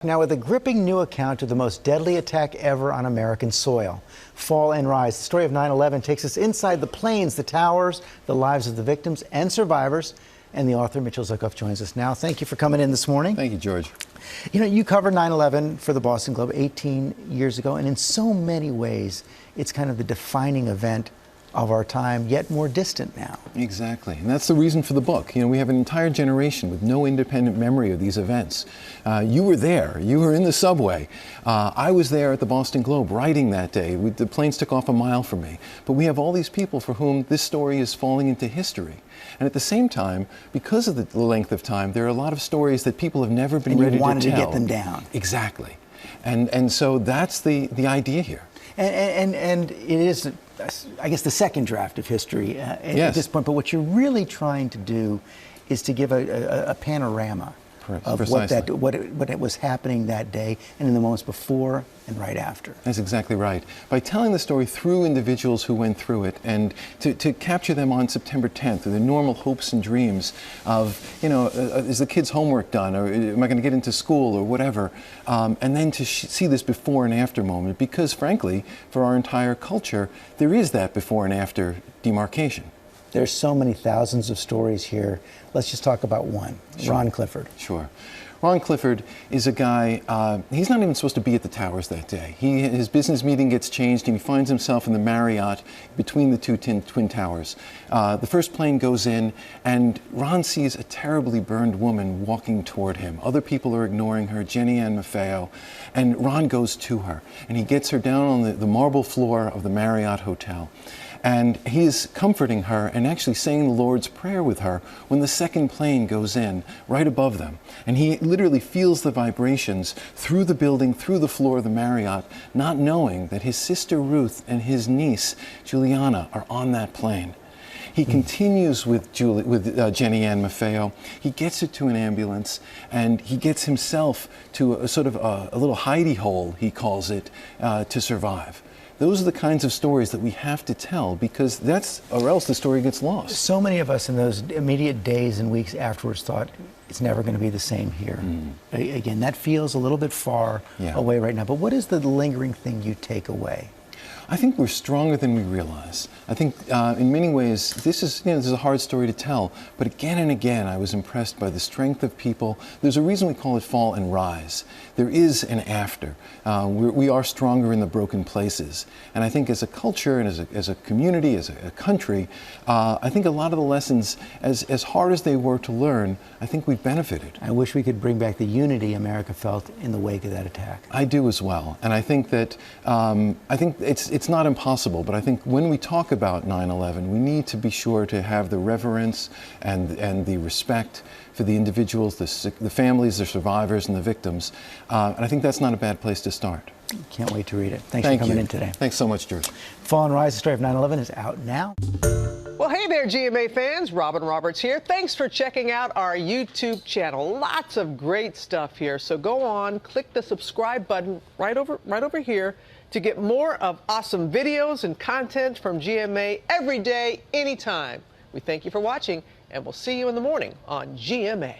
Now with a gripping new account of the most deadly attack ever on American soil. Fall and Rise. The story of 9/11 takes us inside the planes, the towers, the lives of the victims and survivors. And the author, Mitchell Zuckoff, joins us now. Thank you for coming in this morning. Thank you, George. You know, you covered 9/11 for the Boston Globe 18 years ago, and in so many ways, it's kind of the defining event of our time, yet more distant now. Exactly, and that's the reason for the book. You know, we have an entire generation with no independent memory of these events. You were there, you were in the subway. I was there at the Boston Globe writing that day. The planes took off a mile from me. But we have all these people for whom this story is falling into history. And at the same time, because of the length of time, there are a lot of stories that people have never been ready to tell. And you wanted to get them down. Exactly. And so that's the idea here. And it is, I guess, the second draft of history at this point. But what you're really trying to do is to give a panorama of what was happening that day and in the moments before and right after. That's exactly right. By telling the story through individuals who went through it and to capture them on September 10th with the normal hopes and dreams of, you know, is the kids' homework done, or am I going to get into school or whatever, and then to see this before and after moment, because frankly, for our entire culture, there is that before and after demarcation. There's so many thousands of stories here. Let's just talk about one. Sure. Ron Clifford. Sure. Ron Clifford is a guy, he's not even supposed to be at the towers that day. His business meeting gets changed and he finds himself in the Marriott between the two twin towers. The first plane goes in and Ron sees a terribly burned woman walking toward him. Other people are ignoring her, Jenny Ann Maffeo, and Ron goes to her and he gets her down on the marble floor of the Marriott Hotel. And he's comforting her and actually saying the Lord's Prayer with her when the second plane goes in right above them. And he literally feels the vibrations through the building, through the floor of the Marriott, not knowing that his sister Ruth and his niece Juliana are on that plane. He continues with Jenny Ann Maffeo. He gets her to an ambulance, and he gets himself to a sort of a little hidey hole, he calls it, to survive. Those are the kinds of stories that we have to tell, because or else the story gets lost. So many of us in those immediate days and weeks afterwards thought it's never going to be the same here. Again, that feels a little bit far away right now. But what is the lingering thing you take away? I think we're stronger than we realize. I think in many ways this is a hard story to tell, but again and again I was impressed by the strength of people. There's a reason we call it Fall and Rise. There is an after. We are stronger in the broken places. And I think as a culture and as a community, as a country, I think a lot of the lessons, as hard as they were to learn, I think we've benefited. I wish we could bring back the unity America felt in the wake of that attack. I do as well. And I think that it's not impossible, but I think when we talk about 9/11, we need to be sure to have the reverence and the respect for the individuals, the families, the survivors, and the victims. And I think that's not a bad place to start. Can't wait to read it. Thanks for coming in today. Thanks so much, George. Fall and Rise, the story of 9/11 is out now. Well, hey there, GMA fans. Robin Roberts here. Thanks for checking out our YouTube channel. Lots of great stuff here. So go on, click the subscribe button right over here to get more of awesome videos and content from GMA every day, anytime. We thank you for watching, and we'll see you in the morning on GMA.